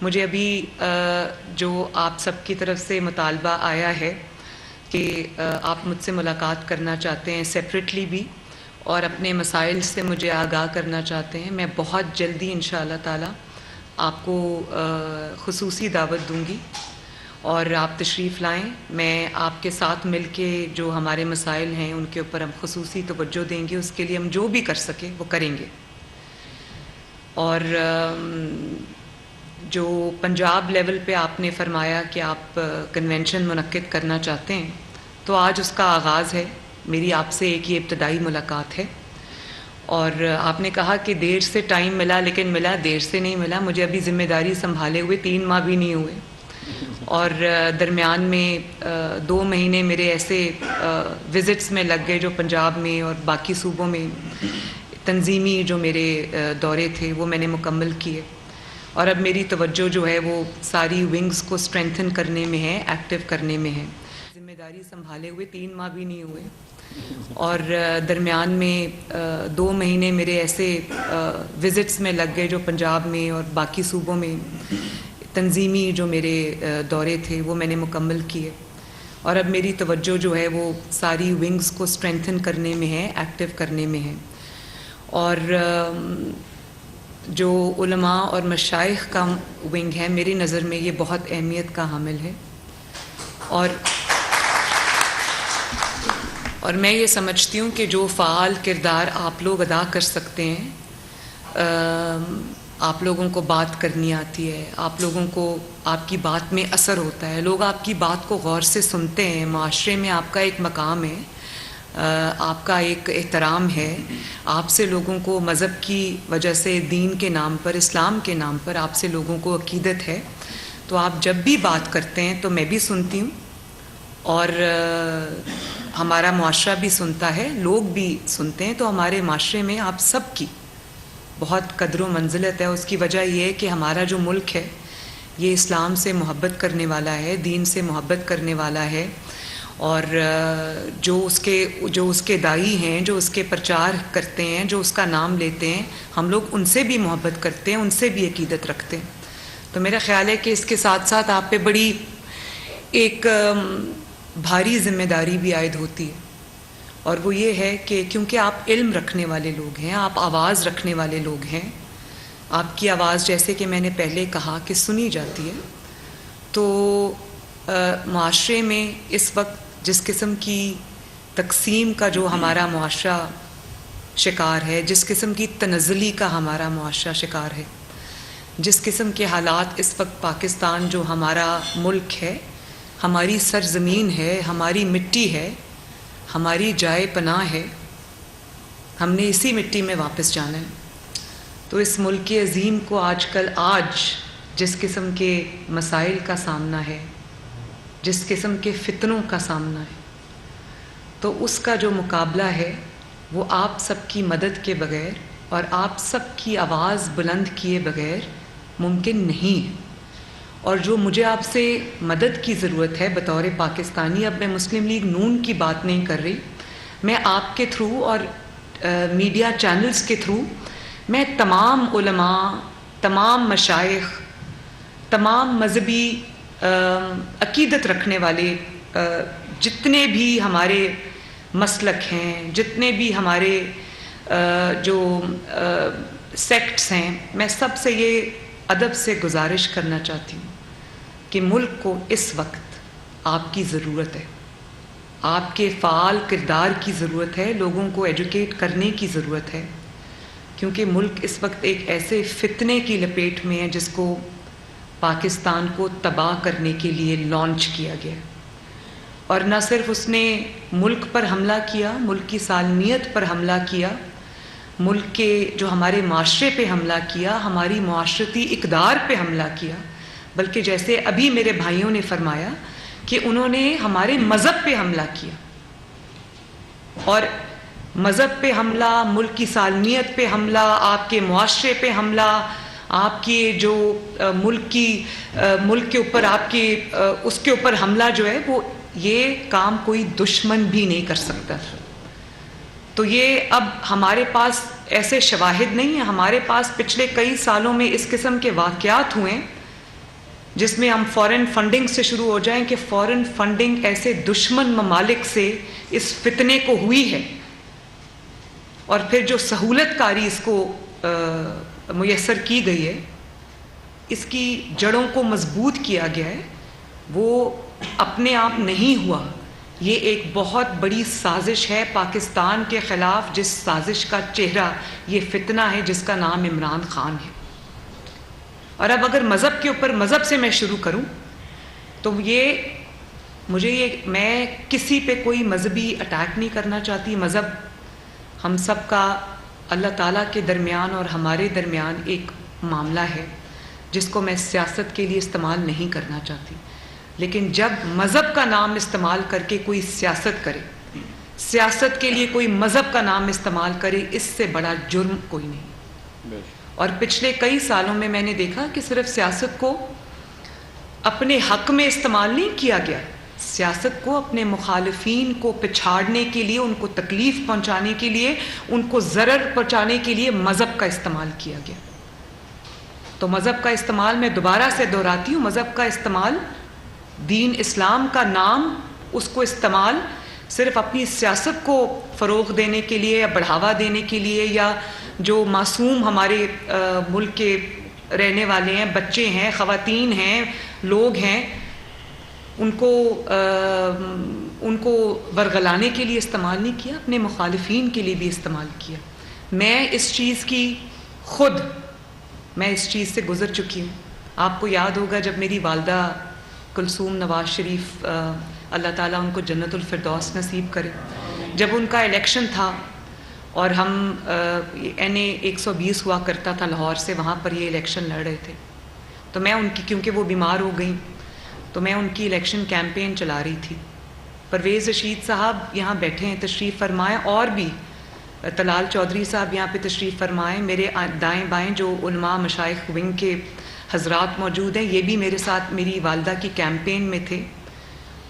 مجھے ابھی جو آپ سب کی طرف سے مطالبہ آیا ہے کہ آپ مجھ سے ملاقات کرنا چاہتے ہیں سیپریٹلی بھی اور اپنے مسائل سے مجھے آگاہ کرنا چاہتے ہیں، میں بہت جلدی انشاءاللہ تعالی آپ کو خصوصی دعوت دوں گی اور آپ تشریف لائیں۔ میں آپ کے ساتھ مل کے جو ہمارے مسائل ہیں ان کے اوپر ہم خصوصی توجہ دیں گے، اس کے لیے ہم جو بھی کر سکیں وہ کریں گے۔ اور جو پنجاب لیول پہ آپ نے فرمایا کہ آپ کنونشن منعقد کرنا چاہتے ہیں، تو آج اس کا آغاز ہے۔ میری آپ سے ایک یہ ابتدائی ملاقات ہے، اور آپ نے کہا کہ دیر سے ٹائم ملا، لیکن ملا دیر سے نہیں ملا۔ مجھے ابھی ذمہ داری سنبھالے ہوئے 3 ماہ بھی نہیں ہوئے، اور درمیان میں 2 مہینے میرے ایسے وزٹس میں لگ گئے جو پنجاب میں اور باقی صوبوں میں تنظیمی جو میرے دورے تھے وہ میں نے مکمل کیے، اور اب میری توجہ جو ہے وہ ساری ونگز کو اسٹرینتھن کرنے میں ہے، ایکٹیو کرنے میں ہے۔ ذمہ داری سنبھالے ہوئے 3 ماہ بھی نہیں ہوئے، اور درمیان میں 2 مہینے میرے ایسے وزٹس میں لگ گئے جو پنجاب میں اور باقی صوبوں میں تنظیمی جو میرے دورے تھے وہ میں نے مکمل کیے، اور اب میری توجہ جو ہے وہ ساری ونگز کو اسٹرینتھن کرنے میں ہے، ایکٹیو کرنے میں ہے۔ اور جو علماء اور مشائخ کا ونگ ہے، میری نظر میں یہ بہت اہمیت کا حامل ہے، اور میں یہ سمجھتی ہوں کہ جو فعال کردار آپ لوگ ادا کر سکتے ہیں، آپ لوگوں کو بات کرنی آتی ہے، آپ لوگوں کو آپ کی بات میں اثر ہوتا ہے، لوگ آپ کی بات کو غور سے سنتے ہیں، معاشرے میں آپ کا ایک مقام ہے، آپ کا ایک احترام ہے، آپ سے لوگوں کو مذہب کی وجہ سے، دین کے نام پر، اسلام کے نام پر آپ سے لوگوں کو عقیدت ہے، تو آپ جب بھی بات کرتے ہیں تو میں بھی سنتی ہوں، اور ہمارا معاشرہ بھی سنتا ہے، لوگ بھی سنتے ہیں، تو ہمارے معاشرے میں آپ سب کی بہت قدر و منزلت ہے۔ اس کی وجہ یہ ہے کہ ہمارا جو ملک ہے یہ اسلام سے محبت کرنے والا ہے، دین سے محبت کرنے والا ہے، اور جو اس کے داعی ہیں، جو اس کے پرچار کرتے ہیں، جو اس کا نام لیتے ہیں، ہم لوگ ان سے بھی محبت کرتے ہیں، ان سے بھی عقیدت رکھتے ہیں۔ تو میرا خیال ہے کہ اس کے ساتھ ساتھ آپ پہ بڑی ایک بھاری ذمہ داری بھی عائد ہوتی ہے، اور وہ یہ ہے کہ کیونکہ آپ علم رکھنے والے لوگ ہیں، آپ آواز رکھنے والے لوگ ہیں، آپ کی آواز جیسے کہ میں نے پہلے کہا کہ سنی جاتی ہے، تو معاشرے میں اس وقت جس قسم کی تقسیم کا جو ہمارا معاشرہ شکار ہے، جس قسم کی تنزلی کا ہمارا معاشرہ شکار ہے، جس قسم کے حالات اس وقت پاکستان جو ہمارا ملک ہے، ہماری سرزمین ہے، ہماری مٹی ہے، ہماری جائے پناہ ہے، ہم نے اسی مٹی میں واپس جانا ہے، تو اس ملک عظیم کو آج جس قسم کے مسائل کا سامنا ہے، جس قسم کے فتنوں کا سامنا ہے، تو اس کا جو مقابلہ ہے وہ آپ سب کی مدد کے بغیر اور آپ سب کی آواز بلند کیے بغیر ممکن نہیں ہے۔ اور جو مجھے آپ سے مدد کی ضرورت ہے بطور پاکستانی، اب میں مسلم لیگ نون کی بات نہیں کر رہی، میں آپ کے تھرو اور میڈیا چینلز کے تھرو میں تمام علماء، تمام مشائخ، تمام مذہبی عقیدت رکھنے والے جتنے بھی ہمارے مسلک ہیں، جتنے بھی ہمارے جو سیکٹس ہیں، میں سب سے یہ ادب سے گزارش کرنا چاہتی ہوں کہ ملک کو اس وقت آپ کی ضرورت ہے، آپ کے فعال کردار کی ضرورت ہے، لوگوں کو ایجوکیٹ کرنے کی ضرورت ہے، کیونکہ ملک اس وقت ایک ایسے فتنے کی لپیٹ میں ہے جس کو پاکستان کو تباہ کرنے کے لیے لانچ کیا گیا، اور نہ صرف اس نے ملک پر حملہ کیا، ملک کی سالمیت پر حملہ کیا، ملک کے جو ہمارے معاشرے پہ حملہ کیا، ہماری معاشرتی اقدار پہ حملہ کیا، بلکہ جیسے ابھی میرے بھائیوں نے فرمایا کہ انہوں نے ہمارے مذہب پہ حملہ کیا، اور مذہب پہ حملہ، ملک کی سالمیت پہ حملہ، آپ کے معاشرے پہ حملہ، آپ کی جو ملک کے اوپر آپ کے اس کے اوپر حملہ جو ہے، وہ یہ کام کوئی دشمن بھی نہیں کر سکتا۔ تو یہ اب ہمارے پاس ایسے شواہد نہیں ہیں، ہمارے پاس پچھلے کئی سالوں میں اس قسم کے واقعات ہوئے جس میں ہم فورن فنڈنگ سے شروع ہو جائیں کہ فورن فنڈنگ ایسے دشمن ممالک سے اس فتنے کو ہوئی ہے، اور پھر جو سہولت کاری اس کو میسر کی گئی ہے، اس کی جڑوں کو مضبوط کیا گیا ہے، وہ اپنے آپ نہیں ہوا. یہ ایک بہت بڑی سازش ہے پاکستان کے خلاف، جس سازش کا چہرہ یہ فتنہ ہے جس کا نام عمران خان ہے. اور اب اگر مذہب کے اوپر، مذہب سے میں شروع کروں تو میں کسی پہ کوئی مذہبی اٹیک نہیں کرنا چاہتی. مذہب ہم سب کا اللہ تعالیٰ کے درمیان اور ہمارے درمیان ایک معاملہ ہے جس کو میں سیاست کے لیے استعمال نہیں کرنا چاہتی. لیکن جب مذہب کا نام استعمال کر کے کوئی سیاست کرے، سیاست کے لیے کوئی مذہب کا نام استعمال کرے، اس سے بڑا جرم کوئی نہیں. اور پچھلے کئی سالوں میں میں نے دیکھا کہ صرف سیاست کو اپنے حق میں استعمال نہیں کیا گیا، سیاست کو اپنے مخالفین کو پچھاڑنے کے لیے، ان کو تکلیف پہنچانے کے لیے، ان کو ضرر پہنچانے کے لیے مذہب کا استعمال کیا گیا. تو مذہب کا استعمال میں دوبارہ سے دہراتی ہوں، مذہب کا استعمال، دین اسلام کا نام، اس کو استعمال صرف اپنی سیاست کو فروغ دینے کے لیے یا بڑھاوا دینے کے لیے، یا جو معصوم ہمارے ملک کے رہنے والے ہیں، بچے ہیں، خواتین ہیں، لوگ ہیں، ان کو ورغلانے کے لیے استعمال نہیں کیا، اپنے مخالفین کے لیے بھی استعمال کیا. میں اس چیز سے گزر چکی ہوں. آپ کو یاد ہوگا جب میری والدہ کلثوم نواز شریف، اللہ تعالیٰ ان کو جنت الفردوس نصیب کرے، جب ان کا الیکشن تھا اور ہم NA 120 ہوا کرتا تھا لاہور سے، وہاں پر یہ الیکشن لڑ رہے تھے، تو میں ان کی، کیونکہ وہ بیمار ہو گئیں، تو میں ان کی الیکشن کیمپین چلا رہی تھی. پرویز رشید صاحب یہاں بیٹھے ہیں، تشریف فرمائیں، اور بھی طلال چودھری صاحب یہاں پہ تشریف فرمائیں، میرے دائیں بائیں جو علماء مشائخ ونگ کے حضرات موجود ہیں، یہ بھی میرے ساتھ میری والدہ کی کیمپین میں تھے.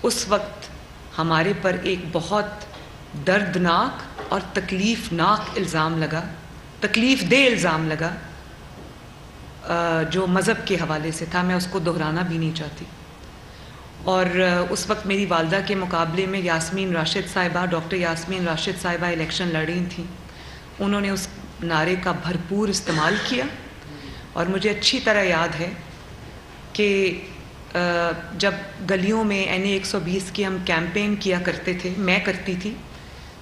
اس وقت ہمارے پر ایک بہت دردناک اور تکلیف ناک الزام لگا، تکلیف دہ الزام لگا، جو مذہب کے حوالے سے تھا. میں اس کو دہرانا بھی نہیں چاہتی. اور اس وقت میری والدہ کے مقابلے میں یاسمین راشد صاحبہ، ڈاکٹر یاسمین راشد صاحبہ الیکشن لڑ رہی تھیں. انہوں نے اس نعرے کا بھرپور استعمال کیا، اور مجھے اچھی طرح یاد ہے کہ جب گلیوں میں NA 120 کی ہم کیمپین کیا کرتے تھے، میں کرتی تھی،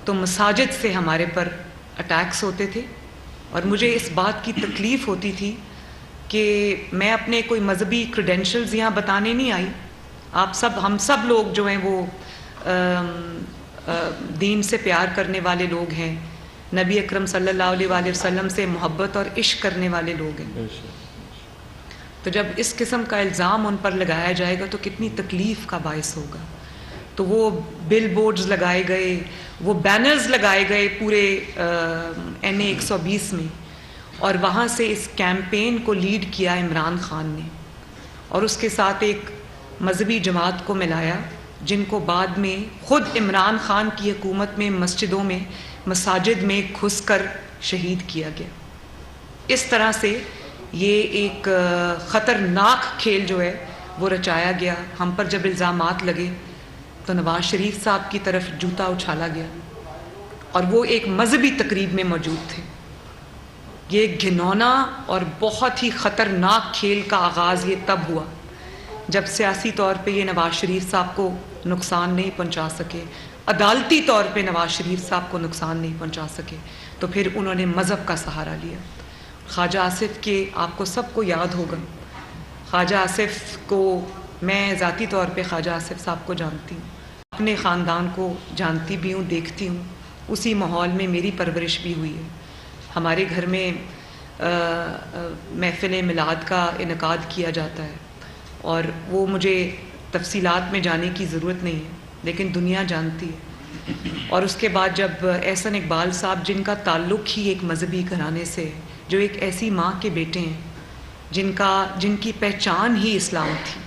تو مساجد سے ہمارے پر اٹیکس ہوتے تھے، اور مجھے اس بات کی تکلیف ہوتی تھی کہ میں اپنے کوئی مذہبی کریڈینشلز یہاں بتانے نہیں آئی. ہم سب لوگ جو ہیں وہ دین سے پیار کرنے والے لوگ ہیں، نبی اکرم صلی اللہ علیہ وآلہ وسلم سے محبت اور عشق کرنے والے لوگ ہیں. تو جب اس قسم کا الزام ان پر لگایا جائے گا تو کتنی تکلیف کا باعث ہوگا. تو وہ بل بورڈز لگائے گئے، وہ بینرز لگائے گئے پورے NA 120 میں، اور وہاں سے اس کیمپین کو لیڈ کیا عمران خان نے، اور اس کے ساتھ ایک مذہبی جماعت کو ملایا، جن کو بعد میں خود عمران خان کی حکومت میں مسجدوں میں، مساجد میں گھس کر شہید کیا گیا. اس طرح سے یہ ایک خطرناک کھیل جو ہے وہ رچایا گیا. ہم پر جب الزامات لگے تو نواز شریف صاحب کی طرف جوتا اچھالا گیا، اور وہ ایک مذہبی تقریب میں موجود تھے. یہ گھنونا اور بہت ہی خطرناک کھیل کا آغاز یہ تب ہوا جب سیاسی طور پہ یہ نواز شریف صاحب کو نقصان نہیں پہنچا سکے، عدالتی طور پہ نواز شریف صاحب کو نقصان نہیں پہنچا سکے، تو پھر انہوں نے مذہب کا سہارا لیا. خواجہ آصف کے، آپ کو سب کو یاد ہوگا، خواجہ آصف کو میں ذاتی طور پہ خواجہ آصف صاحب کو جانتی ہوں، اپنے خاندان کو جانتی بھی ہوں، دیکھتی ہوں. اسی ماحول میں میری پرورش بھی ہوئی ہے. ہمارے گھر میں محفل میلاد کا انعقاد کیا جاتا ہے، اور وہ مجھے تفصیلات میں جانے کی ضرورت نہیں ہے، لیکن دنیا جانتی ہے. اور اس کے بعد جب احسن اقبال صاحب، جن کا تعلق ہی ایک مذہبی گھرانے سے ہے، جو ایک ایسی ماں کے بیٹے ہیں جن کی پہچان ہی اسلام تھی،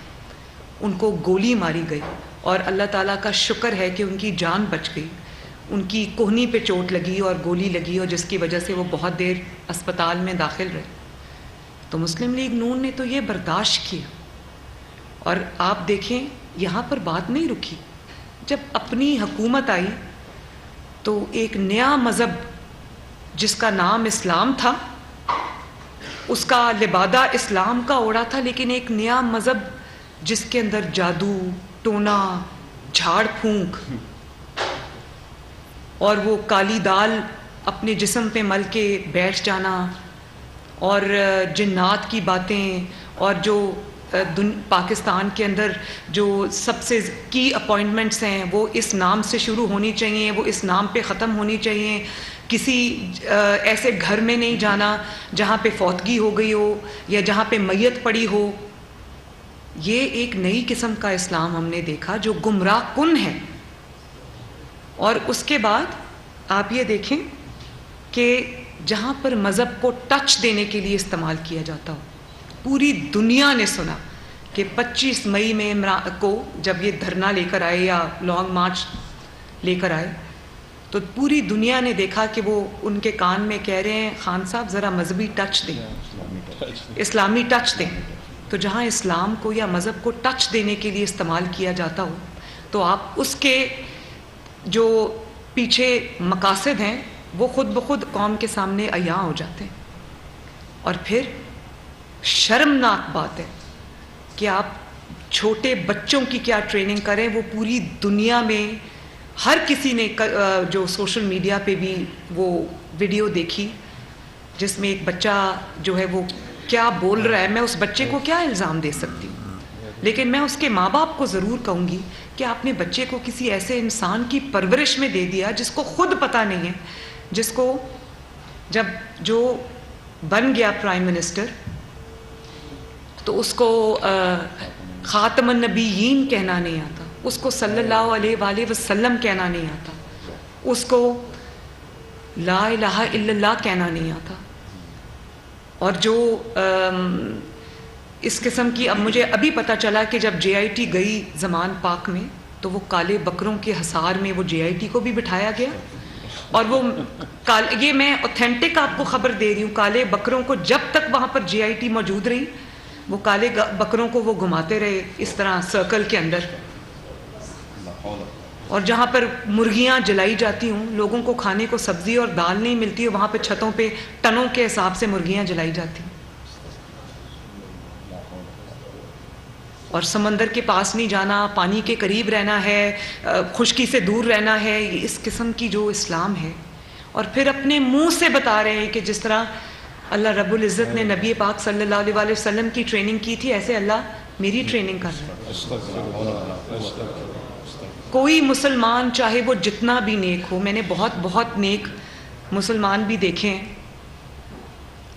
ان کو گولی ماری گئی، اور اللہ تعالیٰ کا شکر ہے کہ ان کی جان بچ گئی. ان کی کوہنی پہ چوٹ لگی اور گولی لگی، اور جس کی وجہ سے وہ بہت دیر اسپتال میں داخل رہے. تو مسلم لیگ نون نے تو یہ برداشت کیا اور آپ دیکھیں یہاں پر بات نہیں رکی. جب اپنی حکومت آئی تو ایک نیا مذہب جس کا نام اسلام تھا، اس کا لبادہ اسلام کا اوڑا تھا، لیکن ایک نیا مذہب جس کے اندر جادو، ٹونا، جھاڑ پھونک اور وہ کالی دال اپنے جسم پہ مل کے بیٹھ جانا اور جنات کی باتیں، اور جو پاکستان کے اندر جو سب سے کی اپوائنٹمنٹس ہیں وہ اس نام سے شروع ہونی چاہیے، وہ اس نام پہ ختم ہونی چاہیے. کسی ایسے گھر میں نہیں جانا جہاں پہ فوتگی ہو گئی ہو یا جہاں پہ میت پڑی ہو. یہ ایک نئی قسم کا اسلام ہم نے دیکھا جو گمراہ کن ہے. اور اس کے بعد آپ یہ دیکھیں کہ جہاں پر مذہب کو ٹچ دینے کے لیے استعمال کیا جاتا ہو، پوری دنیا نے سنا کہ 25 مئی میں کو جب یہ دھرنا لے کر آئے یا لانگ مارچ لے کر آئے تو پوری دنیا نے دیکھا کہ وہ ان کے کان میں کہہ رہے ہیں خان صاحب ذرا مذہبی ٹچ دیں، اسلامی ٹچ دیں. تو جہاں اسلام کو یا مذہب کو ٹچ دینے کے لیے استعمال کیا جاتا ہو تو آپ اس کے جو پیچھے مقاصد ہیں وہ خود بخود قوم کے سامنے عیاں ہو جاتے ہیں. اور پھر شرمناک بات ہے کہ آپ چھوٹے بچوں کی کیا ٹریننگ کریں. وہ پوری دنیا میں ہر کسی نے جو سوشل میڈیا پہ بھی وہ ویڈیو دیکھی جس میں ایک بچہ جو ہے وہ کیا بول رہا ہے. میں اس بچے کو کیا الزام دے سکتی ہوں، لیکن میں اس کے ماں باپ کو ضرور کہوں گی کہ آپ نے بچے کو کسی ایسے انسان کی پرورش میں دے دیا جس کو خود پتہ نہیں ہے، جس کو جب جو بن گیا پرائم منسٹر تو اس کو خاتم النبیین کہنا نہیں آتا، اس کو صلی اللہ علیہ وآلہ وسلم کہنا نہیں آتا، اس کو لا الہ الا اللہ کہنا نہیں آتا. اور جو اس قسم کی، اب مجھے ابھی پتہ چلا کہ جب جے آئی ٹی گئی زمان پاک میں تو وہ کالے بکروں کے حصار میں وہ جے آئی ٹی کو بھی بٹھایا گیا. اور وہ یہ میں اوتھینٹک آپ کو خبر دے رہی ہوں، کالے بکروں کو جب تک وہاں پر جے آئی ٹی موجود رہی وہ کالے بکروں کو وہ گھماتے رہے اس طرح سرکل کے اندر. اور جہاں پر مرغیاں جلائی جاتی ہوں، لوگوں کو کھانے کو سبزی اور دال نہیں ملتی، وہاں پہ چھتوں پہ ٹنوں کے حساب سے مرغیاں جلائی جاتی. اور سمندر کے پاس نہیں جانا، پانی کے قریب رہنا ہے، خشکی سے دور رہنا ہے. یہ اس قسم کی جو اسلام ہے. اور پھر اپنے منہ سے بتا رہے ہیں کہ جس طرح اللہ رب العزت نے نبی پاک صلی اللہ علیہ وسلم کی ٹریننگ کی تھی ایسے اللہ میری ٹریننگ کر رہا ہے. کوئی مسلمان چاہے وہ جتنا بھی نیک ہو، میں نے بہت بہت نیک مسلمان بھی دیکھے ہیں،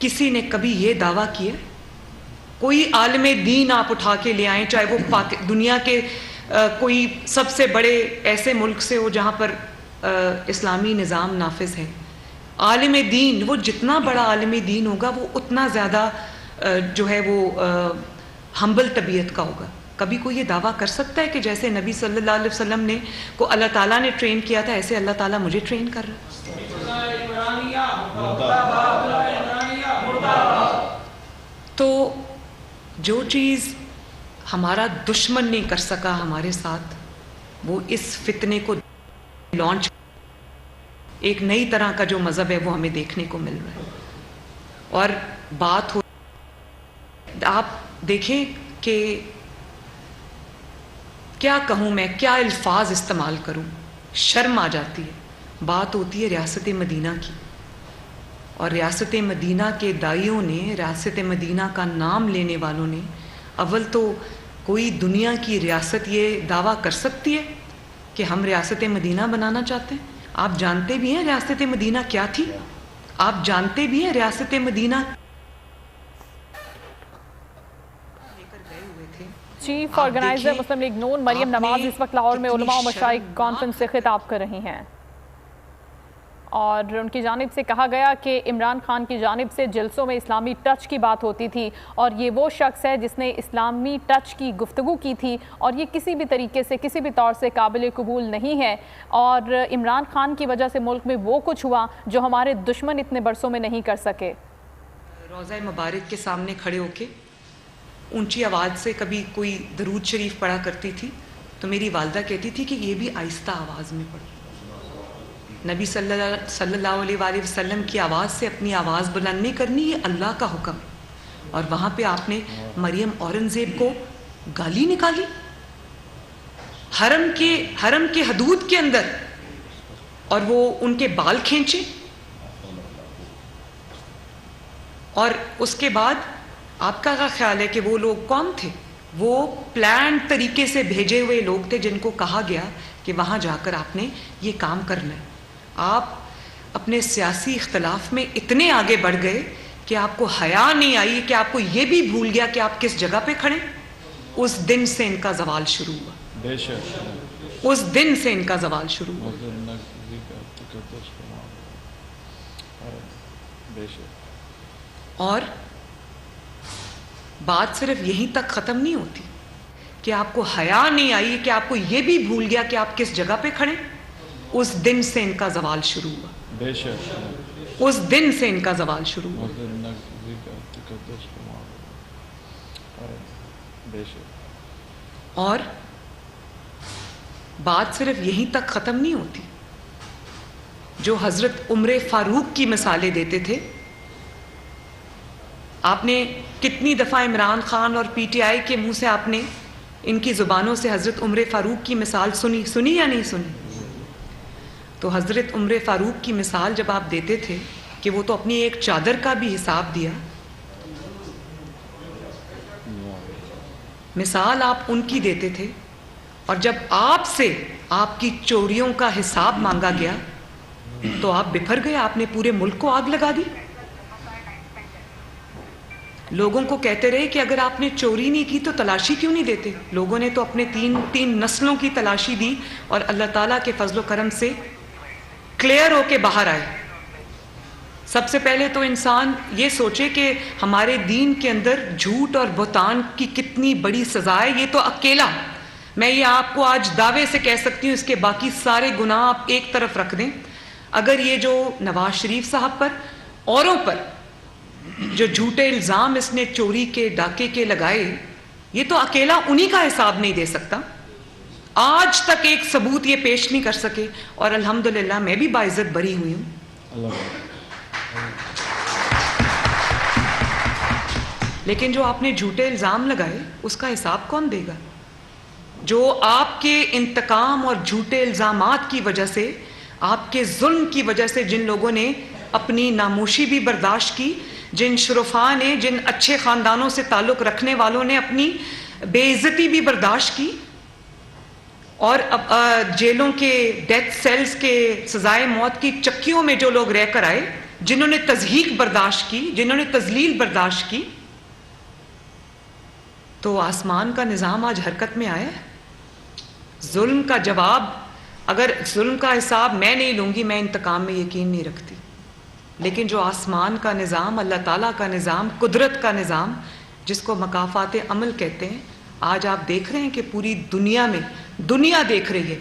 کسی نے کبھی یہ دعویٰ کیا؟ کوئی عالم دین آپ اٹھا کے لے آئیں، چاہے وہ دنیا کے کوئی سب سے بڑے ایسے ملک سے ہو جہاں پر اسلامی نظام نافذ ہے. عالم دین، وہ جتنا بڑا عالم دین ہوگا وہ اتنا زیادہ جو ہے وہ ہمبل طبیعت کا ہوگا. کبھی کوئی یہ دعویٰ کر سکتا ہے کہ جیسے نبی صلی اللہ علیہ وسلم نے کو اللہ تعالیٰ نے ٹرین کیا تھا ایسے اللہ تعالیٰ مجھے ٹرین کر رہا ہے؟ تو جو چیز ہمارا دشمن نہیں کر سکا ہمارے ساتھ، وہ اس فتنے کو لانچ، ایک نئی طرح کا جو مذہب ہے وہ ہمیں دیکھنے کو مل رہا ہے. اور بات ہو، آپ دیکھیں کہ کیا کہوں میں، کیا الفاظ استعمال کروں، شرم آ جاتی ہے. بات ہوتی ہے ریاست مدینہ کی، اور ریاست مدینہ کے دائیوں نے، ریاست مدینہ کا نام لینے والوں نے، اول تو کوئی دنیا کی ریاست یہ دعویٰ کر سکتی ہے کہ ہم ریاست مدینہ بنانا چاہتے ہیں؟ آپ جانتے بھی ہیں ریاست مدینہ کیا تھی؟ آپ جانتے بھی ہیں ریاست مدینہ چیف آرگنائزر مسلم لیگ نون مریم نواز اس وقت لاہور میں علماء و مشائخ کانفرنس سے خطاب کر رہی ہیں، اور ان کی جانب سے کہا گیا کہ عمران خان کی جانب سے جلسوں میں اسلامی ٹچ کی بات ہوتی تھی، اور یہ وہ شخص ہے جس نے اسلامی ٹچ کی گفتگو کی تھی، اور یہ کسی بھی طریقے سے کسی بھی طور سے قابل قبول نہیں ہے. اور عمران خان کی وجہ سے ملک میں وہ کچھ ہوا جو ہمارے دشمن اتنے برسوں میں نہیں کر سکے. روضہ مبارک کے سامنے کھڑے ہو کے اونچی آواز سے کبھی کوئی درود شریف پڑھا کرتی تھی تو میری والدہ کہتی تھی کہ یہ بھی آہستہ آواز میں پڑھو. نبی صلی اللہ علیہ وآلہ وسلم کی آواز سے اپنی آواز بلند نہیں کرنی، یہ اللہ کا حکم. اور وہاں پہ آپ نے مریم اورنگزیب کو گالی نکالی حرم کے حدود کے اندر، اور وہ ان کے بال کھینچے. اور اس کے بعد آپ کا کیا خیال ہے کہ وہ لوگ کون تھے؟ وہ پلان طریقے سے بھیجے ہوئے لوگ تھے جن کو کہا گیا کہ وہاں جا کر آپ نے یہ کام کرنا ہے. آپ اپنے سیاسی اختلاف میں اتنے آگے بڑھ گئے کہ آپ کو حیا نہیں آئی، کہ آپ کو یہ بھی بھول گیا کہ آپ کس جگہ پہ کھڑے. اس دن سے ان کا زوال شروع ہوا. بے شک اس دن سے ان کا زوال شروع ہوا. بے شک. اور بات صرف یہیں تک ختم نہیں ہوتی کہ آپ کو حیا نہیں آئی، کہ آپ کو یہ بھی بھول گیا کہ آپ کس جگہ پہ کھڑے. اس دن سے ان کا زوال شروع ہوا. بے شک. اس دن سے ان کا زوال شروع ہوا. بے شک. اور بات صرف یہیں تک ختم نہیں ہوتی. جو حضرت عمر فاروق کی مثالیں دیتے تھے، آپ نے کتنی دفعہ عمران خان اور پی ٹی آئی کے منہ سے آپ نے ان کی زبانوں سے حضرت عمر فاروق کی مثال سنی یا نہیں سنی؟ تو حضرت عمر فاروق کی مثال جب آپ دیتے تھے کہ وہ تو اپنی ایک چادر کا بھی حساب دیا، مثال آپ ان کی دیتے تھے، اور جب آپ سے آپ کی چوریوں کا حساب مانگا گیا تو آپ بکھر گئے. آپ نے پورے ملک کو آگ لگا دی. لوگوں کو کہتے رہے کہ اگر آپ نے چوری نہیں کی تو تلاشی کیوں نہیں دیتے. لوگوں نے تو اپنے تین نسلوں کی تلاشی دی اور اللہ تعالیٰ کے فضل و کرم سے کلیئر ہو کے باہر آئے. سب سے پہلے تو انسان یہ سوچے کہ ہمارے دین کے اندر جھوٹ اور بہتان کی کتنی بڑی سزا ہے. یہ تو اکیلا میں یہ آپ کو آج دعوے سے کہہ سکتی ہوں، اس کے باقی سارے گناہ آپ ایک طرف رکھ دیں. اگر یہ جو نواز شریف صاحب پر اوروں پر جو جھوٹے الزام اس نے چوری کے ڈاکے کے لگائے، یہ تو اکیلا انہی کا حساب نہیں دے سکتا. آج تک ایک ثبوت یہ پیش نہیں کر سکے، اور الحمدللہ میں بھی باعزت بری ہوئی ہوں. لیکن جو آپ نے جھوٹے الزام لگائے اس کا حساب کون دے گا؟ جو آپ کے انتقام اور جھوٹے الزامات کی وجہ سے، آپ کے ظلم کی وجہ سے جن لوگوں نے اپنی ناموشی بھی برداشت کی، جن شرفاء نے، جن اچھے خاندانوں سے تعلق رکھنے والوں نے اپنی بے عزتی بھی برداشت کی، اور جیلوں کے ڈیتھ سیلز کے سزائے موت کی چکیوں میں جو لوگ رہ کر آئے، جنہوں نے تضحیک برداشت کی، جنہوں نے تذلیل برداشت کی، تو آسمان کا نظام آج حرکت میں آیا. ظلم کا جواب، اگر ظلم کا حساب میں نہیں لوں گی، میں انتقام میں یقین نہیں رکھتی. لیکن جو آسمان کا نظام، اللہ تعالیٰ کا نظام، قدرت کا نظام، جس کو مکافات عمل کہتے ہیں، آج آپ دیکھ رہے ہیں کہ پوری دنیا میں دنیا دیکھ رہی ہے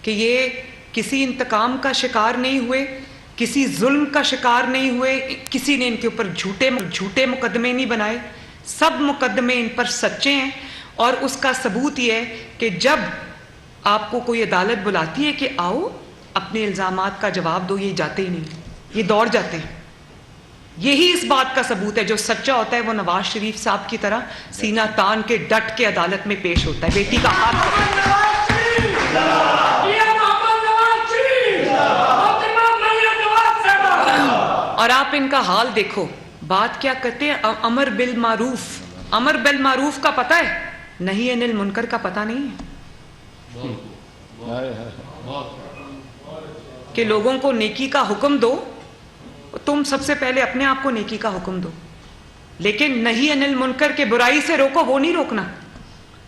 کہ یہ کسی انتقام کا شکار نہیں ہوئے، کسی ظلم کا شکار نہیں ہوئے، کسی نے ان کے اوپر جھوٹے مقدمے نہیں بنائے. سب مقدمے ان پر سچے ہیں. اور اس کا ثبوت یہ ہے کہ جب آپ کو کوئی عدالت بلاتی ہے کہ آؤ اپنے الزامات کا جواب دو، یہ جاتے ہی نہیں، یہ دوڑ جاتے ہیں. یہی اس بات کا ثبوت ہے. جو سچا ہوتا ہے وہ نواز شریف صاحب کی طرح سینہ تان کے ڈٹ کے عدالت میں پیش ہوتا ہے، بیٹی کا ہاتھ اور آپ ان کا حال دیکھو. بات کیا کرتے ہیں؟ امر بالمعروف. امر بالمعروف کا پتہ ہے، نہی عن المنکر کا پتہ نہیں ہے. کہ لوگوں کو نیکی کا حکم دو، تم سب سے پہلے اپنے آپ کو نیکی کا حکم دو. لیکن نہی عن المنکر کے برائی سے روکو، وہ نہیں روکنا.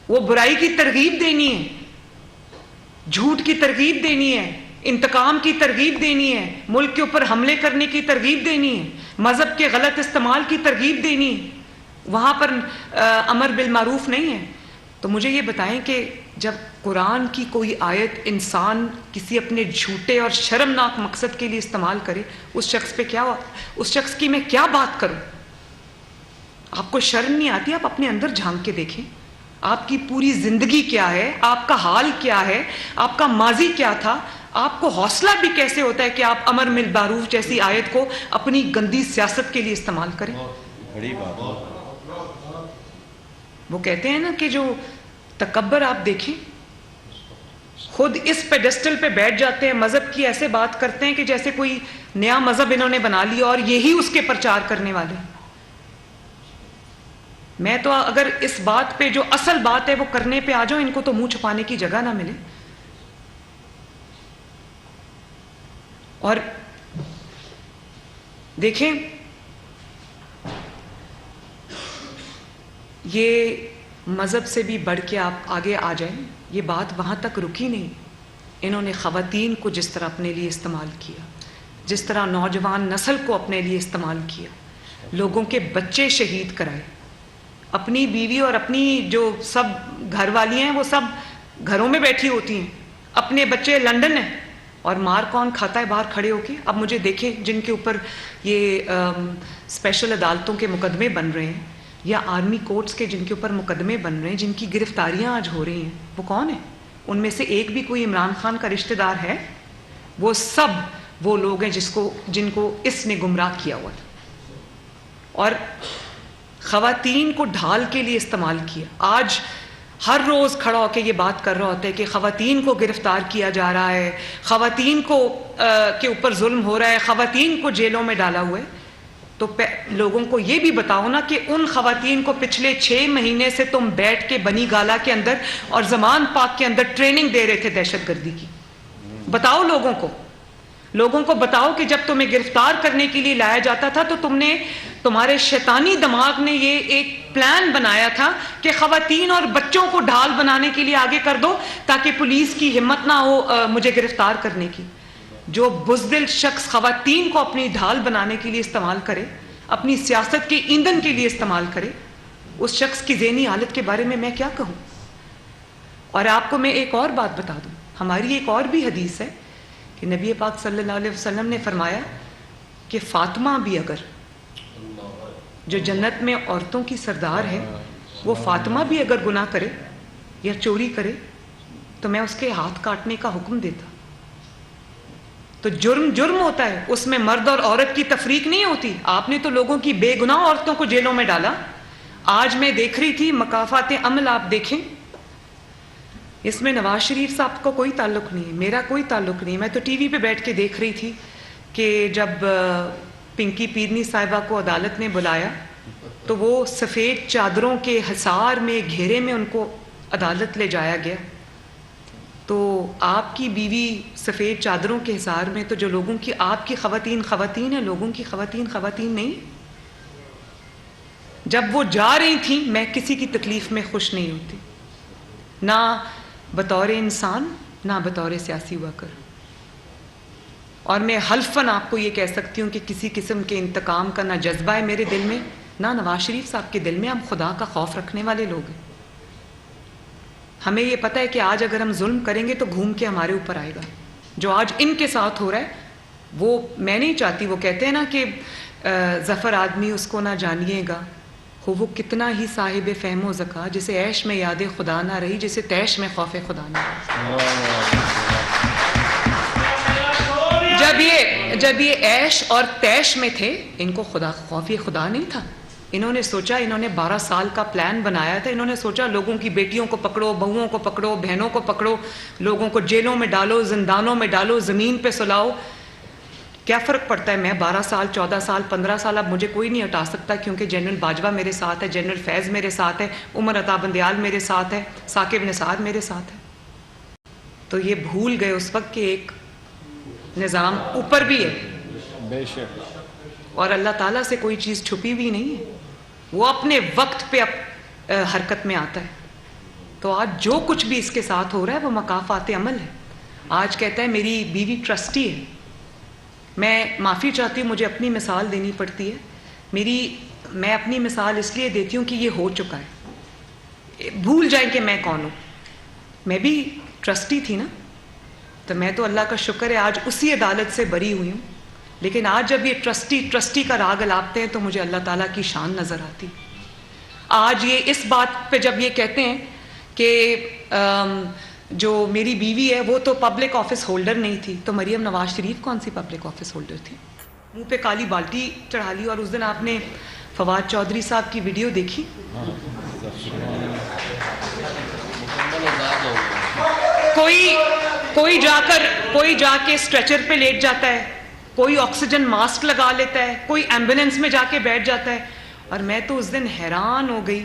وہ برائی کی ترغیب دینی ہے، جھوٹ کی ترغیب دینی ہے، انتقام کی ترغیب دینی ہے، ملک کے اوپر حملے کرنے کی ترغیب دینی ہے، مذہب کے غلط استعمال کی ترغیب دینی ہے. وہاں پر امر بالمعروف نہیں ہے. تو مجھے یہ بتائیں کہ جب قرآن کی کوئی آیت انسان کسی اپنے جھوٹے اور شرمناک مقصد کے لیے استعمال کرے، اس شخص پہ کیا، اس شخص کی میں کیا بات کروں؟ آپ کو شرم نہیں آتی؟ آپ اپنے اندر جھانک کے دیکھیں، آپ کی پوری زندگی کیا ہے، آپ کا حال کیا ہے، آپ کا ماضی کیا تھا، آپ کو حوصلہ بھی کیسے ہوتا ہے کہ آپ امر بالمعروف جیسی آیت کو اپنی گندی سیاست کے لیے استعمال کریں؟ بڑی بات ہے۔ وہ کہتے ہیں نا کہ جو تکبر آپ دیکھیں، خود اس پیڈسٹل پہ بیٹھ جاتے ہیں، مذہب کی ایسے بات کرتے ہیں کہ جیسے کوئی نیا مذہب انہوں نے بنا لیا اور یہی اس کے پرچار کرنے والے۔ میں تو اگر اس بات پہ جو اصل بات ہے وہ کرنے پہ آ جاؤں، ان کو تو منہ چھپانے کی جگہ نہ ملے۔ اور دیکھیں، یہ مذہب سے بھی بڑھ کے آپ آگے آ جائیں، یہ بات وہاں تک رکی نہیں۔ انہوں نے خواتین کو جس طرح اپنے لیے استعمال کیا، جس طرح نوجوان نسل کو اپنے لیے استعمال کیا، لوگوں کے بچے شہید کرائے، اپنی بیوی اور اپنی جو سب گھر والی ہیں وہ سب گھروں میں بیٹھی ہوتی ہیں، اپنے بچے لنڈن ہیں، اور مار کون کھاتا ہے باہر کھڑے ہو کے؟ اب مجھے دیکھیں جن کے اوپر یہ اسپیشل عدالتوں کے مقدمے بن رہے ہیں یا آرمی کورٹس کے جن کے اوپر مقدمے بن رہے ہیں، جن کی گرفتاریاں آج ہو رہی ہیں، وہ کون ہیں؟ ان میں سے ایک بھی کوئی عمران خان کا رشتہ دار ہے؟ وہ سب وہ لوگ ہیں جن کو اس نے گمراہ کیا ہوا تھا، اور خواتین کو ڈھال کے لیے استعمال کیا۔ آج ہر روز کھڑا ہو کے یہ بات کر رہا ہوتا ہے کہ خواتین کو گرفتار کیا جا رہا ہے، خواتین کو کے اوپر ظلم ہو رہا ہے، خواتین کو جیلوں میں ڈالا ہوا ہے۔ تو لوگوں کو یہ بھی بتاؤ نا کہ ان خواتین کو پچھلے 6 مہینے سے تم بیٹھ کے بنی گالا کے اندر اور زمان پاک کے اندر ٹریننگ دے رہے تھے دہشت گردی کی۔ بتاؤ لوگوں کو بتاؤ کہ جب تمہیں گرفتار کرنے کے لیے لایا جاتا تھا تو تمہارے شیطانی دماغ نے یہ ایک پلان بنایا تھا کہ خواتین اور بچوں کو ڈھال بنانے کے لیے آگے کر دو تاکہ پولیس کی ہمت نہ ہو مجھے گرفتار کرنے کی۔ جو بزدل شخص خواتین کو اپنی ڈھال بنانے کے لیے استعمال کرے، اپنی سیاست کے ایندھن کے لیے استعمال کرے، اس شخص کی ذہنی حالت کے بارے میں کیا کہوں؟ اور آپ کو میں ایک اور بات بتا دوں، ہماری ایک اور بھی حدیث ہے کہ نبی پاک صلی اللہ علیہ وسلم نے فرمایا کہ فاطمہ بھی اگر، جو جنت میں عورتوں کی سردار ہے، وہ فاطمہ بھی اگر گناہ کرے یا چوری کرے تو میں اس کے ہاتھ کاٹنے کا حکم دیتا۔ تو جرم ہوتا ہے، اس میں مرد اور عورت کی تفریق نہیں ہوتی۔ آپ نے تو لوگوں کی بے گناہ عورتوں کو جیلوں میں ڈالا۔ آج میں دیکھ رہی تھی مکافات عمل، آپ دیکھیں، اس میں نواز شریف صاحب کو کوئی تعلق نہیں ہے، میرا کوئی تعلق نہیں۔ میں تو ٹی وی پہ بیٹھ کے دیکھ رہی تھی کہ جب پنکی پیرنی صاحبہ کو عدالت نے بلایا تو وہ سفید چادروں کے حصار میں گھیرے میں ان کو عدالت لے جایا گیا۔ تو آپ کی بیوی سفید چادروں کے حصار میں، تو جو لوگوں کی آپ کی خواتین ہیں، لوگوں کی خواتین نہیں۔ جب وہ جا رہی تھیں میں کسی کی تکلیف میں خوش نہیں ہوتی، نہ بطور انسان نہ بطور سیاسی ورکر۔ اور میں حلفاً آپ کو یہ کہہ سکتی ہوں کہ کسی قسم کے انتقام کا نہ جذبہ ہے میرے دل میں، نہ نواز شریف صاحب کے دل میں۔ ہم خدا کا خوف رکھنے والے لوگ ہیں، ہمیں یہ پتہ ہے کہ آج اگر ہم ظلم کریں گے تو گھوم کے ہمارے اوپر آئے گا۔ جو آج ان کے ساتھ ہو رہا ہے وہ میں نہیں چاہتی، وہ کہتے ہیں نا کہ ظفر آدمی اس کو نہ جانیے گا، ہو وہ کتنا ہی صاحب فہم و ذکا، جسے عیش میں یاد خدا نہ رہی، جسے تیش میں خوف خدا نہ رہی۔ جب یہ عیش اور تیش میں تھے، ان کو خوف خدا نہیں تھا۔ انہوں نے سوچا، انہوں نے 12 سال کا پلان بنایا تھا، انہوں نے سوچا لوگوں کی بیٹیوں کو پکڑو، بہوؤں کو پکڑو، بہنوں کو پکڑو، لوگوں کو جیلوں میں ڈالو، زندانوں میں ڈالو، زمین پہ سلاؤ۔ کیا فرق پڑتا ہے میں 12 سال 14 سال 15 سال، اب مجھے کوئی نہیں ہٹا سکتا، کیونکہ جنرل باجوہ میرے ساتھ ہے، جنرل فیض میرے ساتھ ہے، عمر عطا بندیال میرے ساتھ ہے، ثاقب نثار میرے ساتھ ہے۔ تو یہ بھول گئے اس وقت کہ ایک نظام اوپر بھی ہے، بے شک، اور اللہ تعالیٰ سے کوئی چیز چھپی بھی نہیں ہے، وہ اپنے وقت پہ حرکت میں آتا ہے۔ تو آج جو کچھ بھی اس کے ساتھ ہو رہا ہے وہ مکافات عمل ہے۔ آج کہتا ہے میری بیوی ٹرسٹی ہے، میں معافی چاہتی ہوں، مجھے اپنی مثال دینی پڑتی ہے، میں اپنی مثال اس لیے دیتی ہوں کہ یہ ہو چکا ہے، بھول جائیں کہ میں کون ہوں۔ میں بھی ٹرسٹی تھی نا، تو میں تو اللہ کا شکر ہے آج اسی عدالت سے بری ہوئی ہوں، لیکن آج جب یہ ٹرسٹی کا راگ الاپتے ہیں تو مجھے اللہ تعالیٰ کی شان نظر آتی۔ آج یہ اس بات پہ جب یہ کہتے ہیں کہ جو میری بیوی ہے وہ تو پبلک آفس ہولڈر نہیں تھی، تو مریم نواز شریف کون سی پبلک آفس ہولڈر تھی؟ منہ پہ کالی بالٹی چڑھا لی. اور اس دن آپ نے فواد چودھری صاحب کی ویڈیو دیکھی؟ کوئی جا کے اسٹریچر پہ لیٹ جاتا ہے، کوئی آکسیجن ماسک لگا لیتا ہے، کوئی ایمبولینس میں جا کے بیٹھ جاتا ہے. اور میں تو اس دن حیران ہو گئی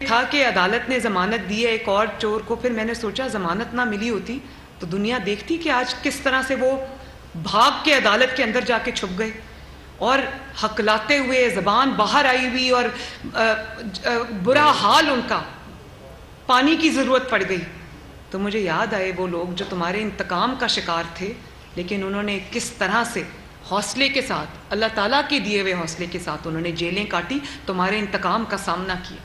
تھا کہ عدالت نے ضمانت دی ہے ایک اور چور کو. پھر میں نے سوچا ضمانت نہ ملی ہوتی تو دنیا دیکھتی کہ آج کس طرح سے وہ بھاگ کے عدالت کے اندر جا کے چھپ گئے اور ہکلاتے ہوئے، زبان باہر آئی ہوئی اور برا حال ان کا، پانی کی ضرورت پڑ گئی. تو مجھے یاد آئے وہ لوگ جو تمہارے انتقام کا شکار تھے، لیکن انہوں نے کس طرح سے حوصلے کے ساتھ، اللہ تعالیٰ کے دیے ہوئے حوصلے کے ساتھ انہوں نے جیلیں کاٹی، تمہارے انتقام کا سامنا کیا.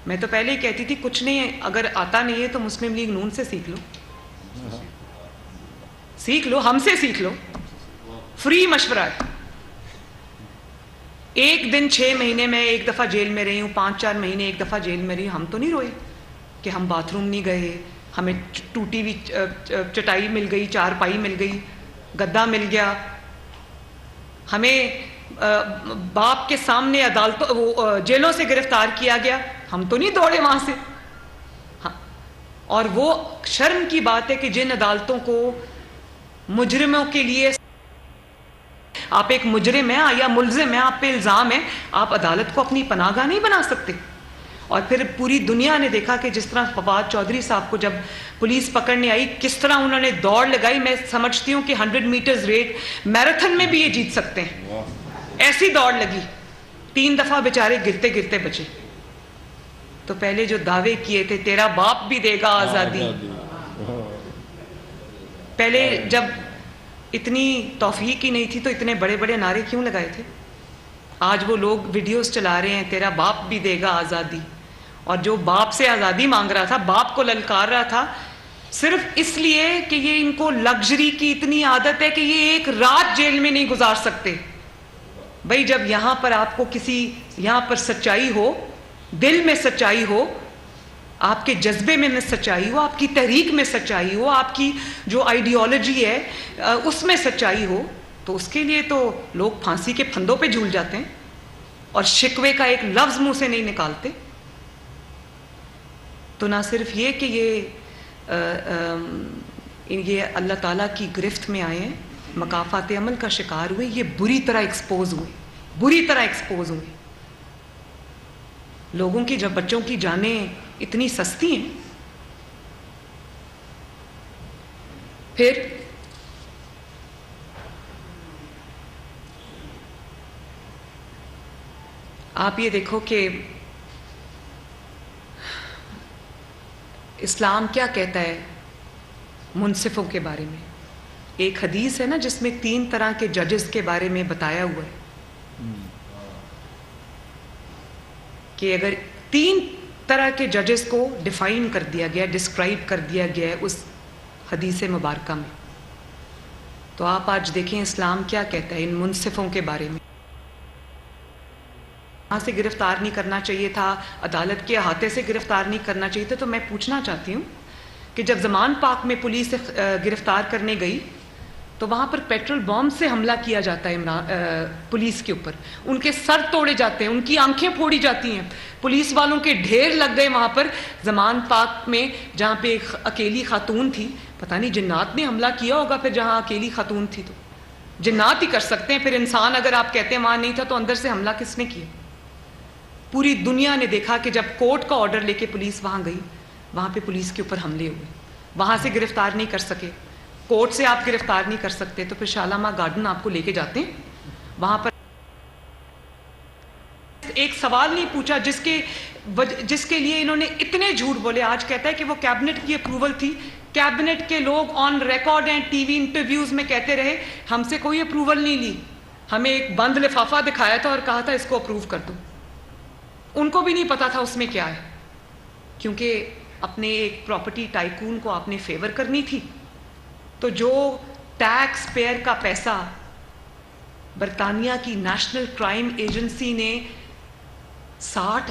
میں تو پہلے ہی کہتی تھی کچھ نہیں ہے، اگر آتا نہیں ہے تو مسلم لیگ نون سے سیکھ لو، سیکھ لو، ہم سے سیکھ لو، فری مشورہ ہے. ایک دن 6 مہینے میں ایک دفعہ جیل میں رہی ہوں، 5-4 مہینے ایک دفعہ جیل میں رہی ہوں. ہم تو نہیں روئے کہ ہم باتھ روم نہیں گئے، ہمیں ٹوٹی ہوئی چٹائی مل گئی، چارپائی مل گئی، گدا مل گیا، ہمیں باپ کے سامنے عدالتوں جیلوں سے گرفتار کیا گیا. ہم تو نہیں دوڑے وہاں سے. ہاں. اور وہ شرم کی بات ہے کہ جن عدالتوں کو مجرموں کے لیے، آپ ایک مجرم ہیں یا ملزم ہیں، آپ پہ الزام ہے، آپ عدالت کو اپنی پناہ گاہ نہیں بنا سکتے. اور پھر پوری دنیا نے دیکھا کہ جس طرح فواد چودھری صاحب کو جب پولیس پکڑنے آئی کس طرح انہوں نے دوڑ لگائی. میں سمجھتی ہوں کہ 100 میٹرز ریٹ میراتھن میں بھی یہ جیت سکتے ہیں. ایسی دوڑ لگی، 3 دفعہ بیچارے گرتے گرتے بچے. تو پہلے جو دعوے کیے تھے تیرا باپ بھی دے گا آزادی، پہلے جب اتنی توفیق ہی نہیں تھی تو اتنے بڑے بڑے نعرے کیوں لگائے تھے؟ آج وہ لوگ ویڈیوز چلا رہے ہیں تیرا باپ بھی دے گا آزادی، اور جو باپ سے آزادی مانگ رہا تھا، باپ کو للکار رہا تھا، صرف اس لیے کہ یہ ان کو لگژری کی اتنی عادت ہے کہ یہ ایک رات جیل میں نہیں گزار سکتے. بھائی جب یہاں پر آپ کو یہاں پر سچائی ہو، دل میں سچائی ہو، آپ کے جذبے میں سچائی ہو، آپ کی تحریک میں سچائی ہو، آپ کی جو آئیڈیالوجی ہے اس میں سچائی ہو، تو اس کے لیے تو لوگ پھانسی کے پھندوں پہ جھول جاتے ہیں اور شکوے کا ایک لفظ منہ سے نہیں نکالتے. تو نہ صرف یہ کہ یہ اللہ تعالیٰ کی گرفت میں آئے ہیں، مکافات عمل کا شکار ہوئے، یہ بری طرح ایکسپوز ہوئے. لوگوں کی جب بچوں کی جانیں اتنی سستی ہیں. پھر آپ یہ دیکھو کہ اسلام کیا کہتا ہے منصفوں کے بارے میں. ایک حدیث ہے نا جس میں 3 طرح کے ججز کے بارے میں بتایا ہوا ہے کہ اگر 3 طرح کے ججز کو ڈیفائن کر دیا گیا، ڈسکرائب کر دیا گیا ہے اس حدیث مبارکہ میں، تو آپ آج دیکھیں اسلام کیا کہتا ہے ان منصفوں کے بارے میں. وہاں سے گرفتار نہیں کرنا چاہیے تھا، عدالت کے احاطے سے گرفتار نہیں کرنا چاہیے تھا. تو میں پوچھنا چاہتی ہوں کہ جب زمان پاک میں پولیس گرفتار کرنے گئی تو وہاں پر پیٹرول بم سے حملہ کیا جاتا ہے پولیس کے اوپر، ان کے سر توڑے جاتے ہیں، ان کی آنکھیں پھوڑی جاتی ہیں، پولیس والوں کے ڈھیر لگ گئے وہاں پر زمان پاک میں جہاں پہ ایک اکیلی خاتون تھی. پتہ نہیں جنات نے حملہ کیا ہوگا پھر جہاں اکیلی خاتون تھی. تو جنات ہی کر سکتے ہیں، پھر انسان اگر آپ کہتے ہیں وہاں نہیں تھا تو اندر سے حملہ کس نے کیا؟ پوری دنیا نے دیکھا کہ جب کورٹ کا آرڈر لے کے پولیس وہاں گئی، وہاں پہ پولیس کے اوپر حملے ہوئے. وہاں سے گرفتار نہیں کر سکے، کورٹ سے آپ گرفتار نہیں کر سکتے، تو پھر شالامار گارڈن آپ کو لے کے جاتے ہیں. وہاں پر ایک سوال نہیں پوچھا جس کے لیے انہوں نے اتنے جھوٹ بولے. آج کہتا ہے کہ وہ کیبنٹ کی اپروول تھی. کیبنٹ کے لوگ آن ریکارڈ ہیں، ٹی وی انٹرویوز میں کہتے رہے ہم سے کوئی اپروول نہیں لی، ہمیں ایک بند لفافہ دکھایا تھا اور کہا تھا اس کو اپروو کر دو. ان کو بھی نہیں پتا تھا اس میں کیا ہے، کیونکہ اپنے ایک پراپرٹی ٹائکون کو آپ نے فیور کرنی تھی. تو جو ٹیکس پیئر کا پیسہ برطانیہ کی نیشنل کرائم ایجنسی نے 60